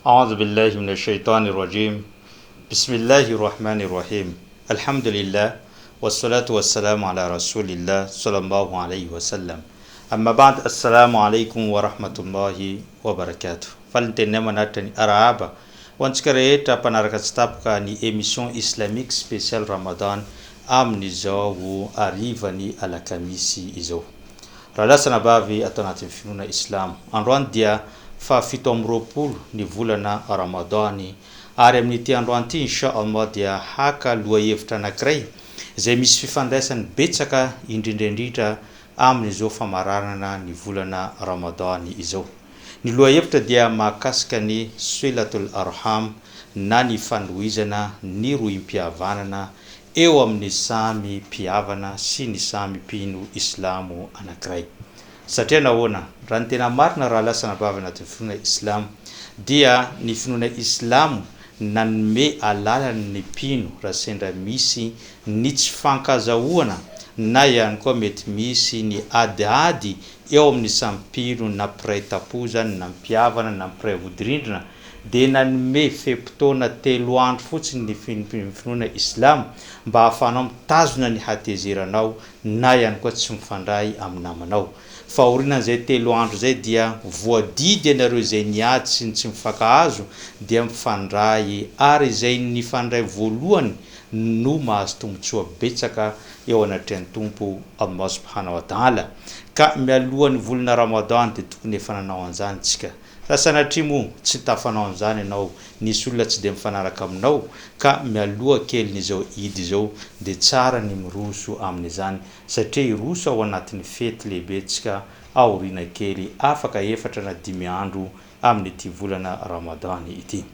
أعوذ بالله من الشيطان الرجيم بسم الله الرحمن الرحيم الحمد لله والصلاة والسلام على رسول الله صلى الله عليه وسلم أما بعد السلام عليكم ورحمة الله وبركاته فلنتنما ناتني أرابا وانسكريتا panarakatsitapaka ni émission islamique spéciale Ramadan amin'izao arivany alakamisy izao. Raha lasana bavy atao anatin'ny finoana islam. Androany dia fa 7 ny volana Ramadani ary amin'ity androany ity inshallah dia haka loha hevitra anankiray izay misy fifandraisany betsaka indrindrindrindra amin'izao famararana ny volana Ramadani izao. Ny loha hevitra dia mahakasika ny Silatul Arham na ny fanohizana ny rohim-pihavanana eo amin'ny samy mpihavana sy ny samy mpino islamo anankiray. Satria nahoana raha ny tena marina raha lasana bavy anatin'ny finoana islam dia ny finoana islam nanome alalany ny mpino raha sendra misy ny tsy fankazahoana na ihany koa mety misy ny adiady eo amin'ny samy mpino na mpiray tapozany na mpihavana na mpiray vodirindrina dia nanome fepotona 3 andro fotsiny ny finoana islam mba hahafahanao mitazona ny hatezeranao na ihany koa tsy mifandray amin'ny namanao. Fahorinan'izay 3 andro zay dia voadidy ianareo izay niady sy tsy mifankahazo dia mifandray ary izay ny fandray voalohany no mahazo tombotsoa betsaka eo anatrehan'ny tompo Allah subhanahu wa ta'ala. Ka mialohan'ny volana Ramadan dia tokony efa nanao an'izany tsika. Raha sanatria moa tsy tafanao an'izany ianao, nisy olona tsy dia mifanaraka aminao ka mialoha kely n'izao idy izao dia tsara ny miroso amin'izany satria iroso ao anatin'ny fety lehibentsika aoriana kely afaka 4 na 5 andro amin'ity volana Ramadani ity.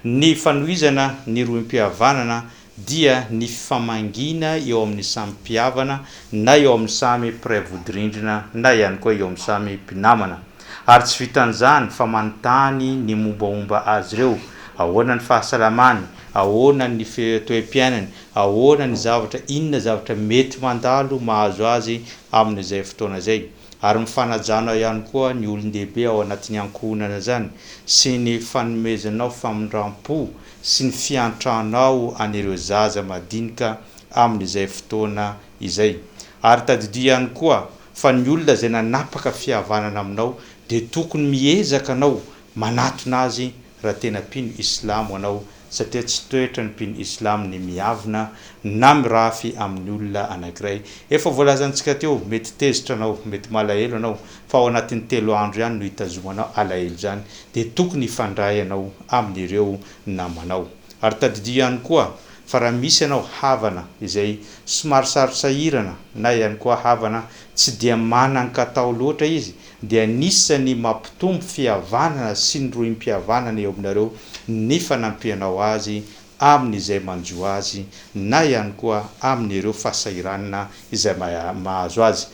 Ny fanohizana ny rohim-pihavanana dia ny famangina eo amin'ny samy mpihavana na eo amin'ny samy mpiray vodirindrina na ihany koa eo amin'ny samy mpinamana. Ary tsy vitan'izany fa manontany ny mombamomba azy ireo, ahoana ny fahasalamany, ahoana ny toe-piainany, ahoana ny zavatra, inona zavatra mety mandalo mahazo azy amin'izay fotoana zay. Ary mifanajana ihany koa ny olon-dehibe ao anatin'ny ankohonana zany sy ny fanomezanao famindram-po sy ny fiantranao anireo zaza madinika amin'izay fotoana izay. Ary tadidio ihany koa fa ny olona izay nanapaka fihavanana aminao dia tokony miezaka anao manatona azy raha tena mpino islamo anao satria tsy toetra ny mpino islamo ny miavina na mirafy amin'ny olona anankiray. Efa voalazantsika teo mety tezitra anao, mety malahelo anao fa ao anatin'ny 3 andro ihany no hitazomanao alahelo zany dia tokony ifandray anao amin'ireo namanao. Ary tadidio ihany koa fa raha misy ianao havana izay somary sarosahirana na ihany koa havana tsy dia manan-katao loatra izy dia anisany mampitombo fihavanana sy ny rohim-pihavanana eo aminareo ny fanampianao azy amin'izay manjo azy na ihany koa amin'ireo fahasahiranana izay mahazo azy.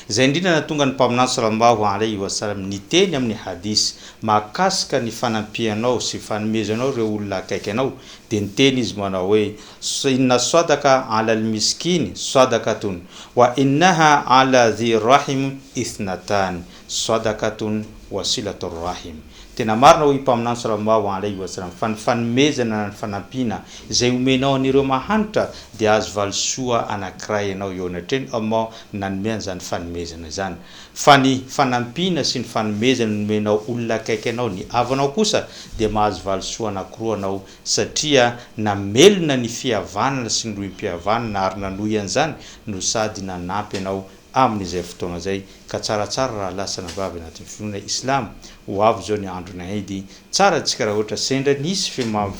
Izay indrindra na tonga ny mpaminany sallallahu alayhi wa sallam niteny amin'ny hadisy mahakasika ny fanampianao sy fanomezanao ireo olona akaiky anao dia niteny izy manao hoe inna sadaka ala al-miskini sadakatun wa innaha ala dhi rahim ithnatan sadakatun wa silatur rahim. Tena marina hoy mpaminany sallallahu alayhi wa sallam fa ny fanomezana ny fanampiana izay omenao anireo mahanitra dia azo valisoa anankiray ianao eo anatreny Allah nanome an'izany fanomezana zany. Fa ny fanampiana sy ny fanomezana nomenao olona akaiky anao ny avanao kosa dia mahazo valisoa anankiroa anao satria namelona ny fihavanana sy ny rohim-pihavanana ary nanohy an'izany no sady nanampy ianao amin'izay fotoana zay. Ka tsaratsara raha lasana vavy anatin'ny finoana islam ho avy zao ny androna Eid tsara tsika raha ohatra sendra nisy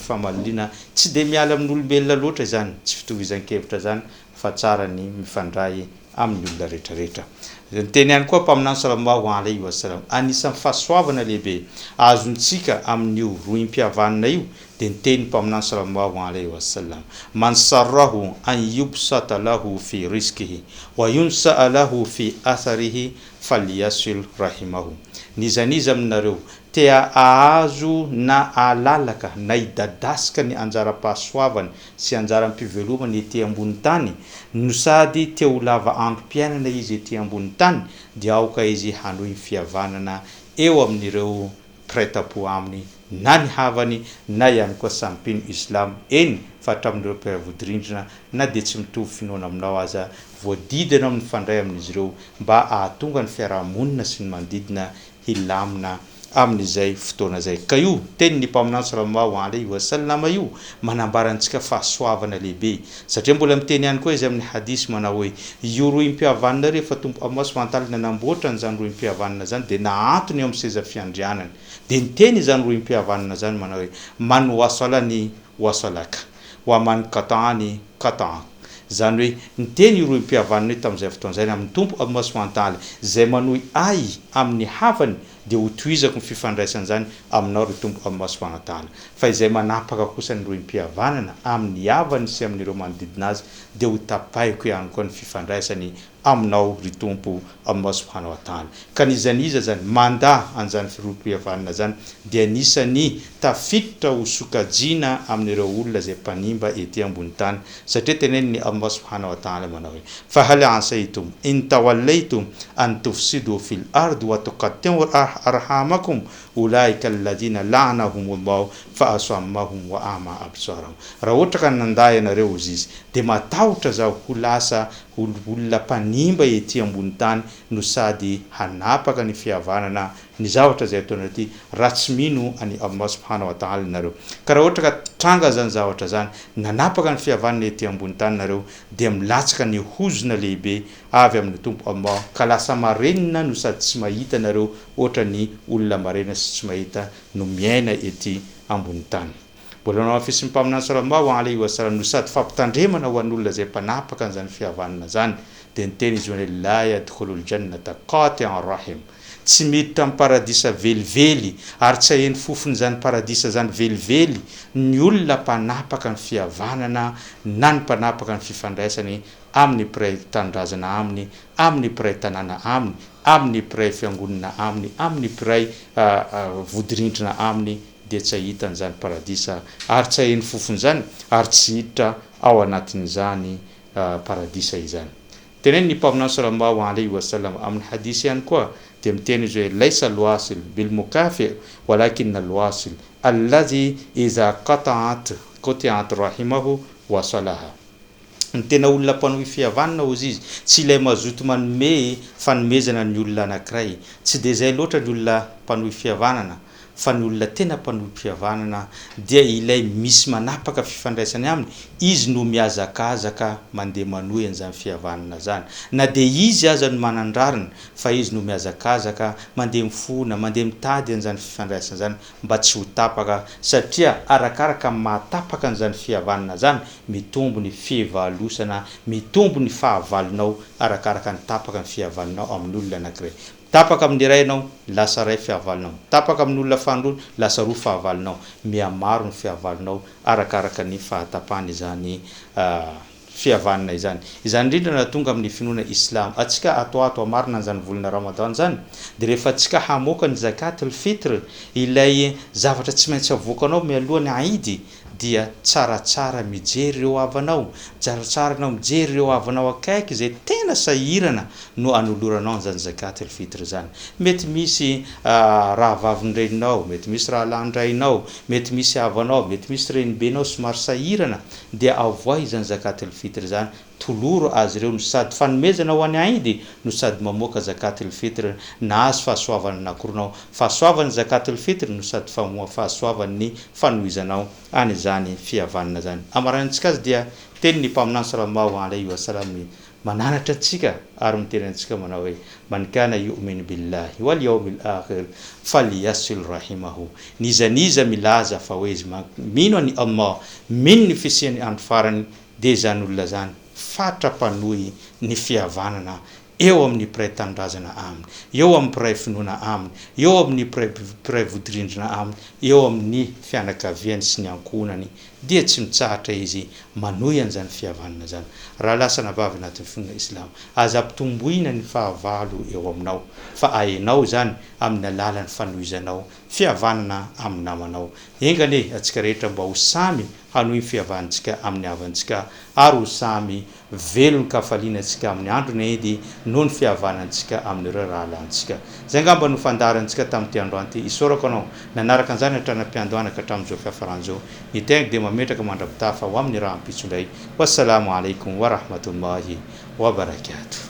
famalina tsy dia miala amin'olombelona loatra zany, tsy fitovizan-kevitra zany fa tsara ny mifandray amin'ny olona rehetrarehetra. Niteny ihany koa mpaminany sallallahu alayhi wa sallam anisan'ny fahasoavana lehibe azontsika amin'io rohim-pihavanana io dia niteny mpaminany sallallahu alayhi wa sallam man sarrahu an yubsata lahu fi rizqihi wa yunsa'a lahu fi atharihi falyasil rahimahu. Nizaniza aminareo tea ahazo na alalaka na idadasika ny anjara-pahasoavany sy anjara-mpivelomany ety ambony tany no sady te ho lava androm-piainana izy ety ambony tany dia aoka izy hanohy fihavanana eo amin'ireo mpiray-tapo aminy na ny havany na ihany koa sampino islam eny fa hatramin'ireo mpiara-vodirindrina na dia tsy mitovy finoana aminao aza voadidy ianao amin'ny fandray amin'izy ireo mba ahatonga ny fiarahamonina sy ny manodidina hilamina amin'izay fotoana zay. Ka io teny ny mpaminany sallallahu alayhi wa sallam io manambara antsika fahasoavana lehibe satria mbola miteny ihany koa izy amin'ny hadisy manao hoe io roy mpihavanana rehefa tompo Allah subhanahu wa ta'ala nanamboatra an'izany roy mpihavanana zany dia naantony eo amin'ny seza fiandrianany dia niteny izany roy mpihavanana zany manao hoe man wasalani wasalaka wa man qata'ani qata'a. Zany hoe niteny roy mpihavanana hoe tamin'izay fotoana zany amin'ny tompo Allah subhanahu wa ta'ala zay manohy ay amin'ny havany dia ho toizako ny fifandraisana zany aminao ry tompo Allah subhanahu wa ta'ala. Fa izay manapaka kosa ny roy mpihavanana amin'ny havany sy amin'ireo manodidina azy dia ho tapahiko ihany koa ny fifandraisany aminao ry tompo Allah subhanahu wa ta'ala. Ka nizaniza zany manda an'izany roy mpihavanana zany dia anisany tafiditra ho sokajiana amin'ireo olona zay mpanimba ety ambony tany satria teneny ny Allah subhanahu wa ta'ala manao hoe fa hal asaytum in tawallaytum an tufsidu fil ardi wa tuqatti'u arhamakum ulaika alladhina la'anahumullah fa asammahum wa ama absarahum. Raha ohatra ka nanday ianareo izy dia matahotra zaho ho lasa olona mpanimba ety ambony tany no sady hanapaka ny fihavanana ny zavatra zay ataonareo ty raha tsy mino any Allah subhanahu wa ta'ala nareo. Ka raha ohatra ka tranga zany zavatra zany nanapaka ny fihavanana ety ambony tany nareo dia milatsaka ny hozona lehibe avy amin'ny tompo Allah ka lasa marenina no sady tsy mahita nareo ohatra ny olona marenina sy tsy mahita no miaina ety ambony tany. Mbola nao afisy mpaminany sallallahu alayhi wa sallam no sady fampitandremana ho an'olona zay mpanapaka an'izany fihavanana zany dia niteny izy hoe la yadkhulul jannata qati'an rahim, tsy miditra amin'ny paradisa velively ary tsy aheny fofon'izany paradisa zany velively ny olona mpanapaka ny fihavanana na ny mpanapaka ny fifandraisany amin'ny mpiray tandrazana aminy, amin'ny mpiray tanàna aminy, amin'ny mpiray fiangonana aminy, amin'ny mpiray vodirindrina aminy dia tsy ahita an'izany paradisa ary tsy aheny fofon'izany ary tsy hiditra ao anatin'izany paradisa izany. Teneny ny mpaminany sallallahu alayhi wa sallam amin'ny hadisy ihany koa dia miteny izy hoe laisa alwasil bil mukafir walakin alwasil alladhi iza qata'at rahimahu wa salaha. Ny tena olona mpanohy fihavanana ozy izy tsy ilay mazoto manome fanomezana ny olona anankiray, tsy dia izay loatra ny olona mpanohy fihavanana fa ny olona tena mpanohy fihavanana dia ilay misy manapaka fifandraisany aminy izy no miazakazaka mandeha manohy an'izany fihavanana zany, na dia izy aza no manandrarina fa izy no miazakazaka mandeha mifona mandeha mitady an'izany fifandraisana zany mba tsy ho tapaka satria arakaraka mahatapaka an'izany fihavanana zany mitombo ny fihevalosana, mitombo ny fahavalonao arakaraka ny tapaka ny fihavananao amin'ny olona anankiray. Tapaka amin'ny iray ianao lasa ray fihavalonao, tapaka amin'ny olona fahandroa lasa roa fahavalonao, mihamaro ny fihavalonao arakaraka ny fahatapany izany fihavanana izany. Izany indrindra na tonga amin'ny finoana islam atsika atoato amarina an'izany volana ramadan zany dia rehefa atsika hamoaka ny zakatul fitr ilay zavatra tsy maintsy avoakanao mialohan'ny aidy dia tsaratsara mijery ireo avanao, tsaratsara anao mijery ireo avanao akaiky zay tena sahirana no anoloranao an'izany zakatul fitr zany. Mety misy raha vavin-drenonao, mety misy raha lahin-drainao, mety misy avanao, mety misy renibenao somary sahirana dia avoa izany zakatul fitr zany toloro azy ireo no sady fanomezana ho any aidy no sady mamoaka zakatul fitr na azo fahasoavana anankiroanao, fahasoavany zakatul fitr no sady fahasoavany ny fanohizanao an'izany fihavanana zany. Amarantsika azy dia teny ny mpaminany sallallahu alayhi wa sallam mananatra antsika ary miteny antsika manao hoe man kana yu'minu billahi wal yawmil akhir falyasil rahimahu. Nizaniza milaza fa hoe izy mino any Allah, mino ny fisiany andro farany dia izany olona zany fatrapanohy ny fihavanana eo amin'ny mpiray tandrazana aminy, eo amin'ny mpiray finoana aminy, eo amin'ny mpiray vodirindrina aminy, eo amin'ny fianakaviany sy ny ankohonany dia tsy mitsahatra izy manohy an'izany fihavanana zany. Raha lasa navavy anatin'ny finoana islam aza ampitomboina ny fahavalo eo aminao fa ahenao zany amin'ny alalan'ny fanohizanao fihavanana amin'ny namanao. Engane atsika rehetra mba ho samy hanohy fihavanantsika amin'ny havantsika ary ho samy velony kafalinatsika amin'ny androny edy noho ny fihavanantsika amin'ireo raha lantsika zay ngamba no fandarantsika tamin'ity androany ty isorako anao nanaraka an'izany hatranam-piandohana ka hatramin'izao fiafaran'izao ny tegna dia mametraka mandrapitafa ho amin'ny raha ampitsondray wassalamu alaikum wa rahmatullahi wa barakatuh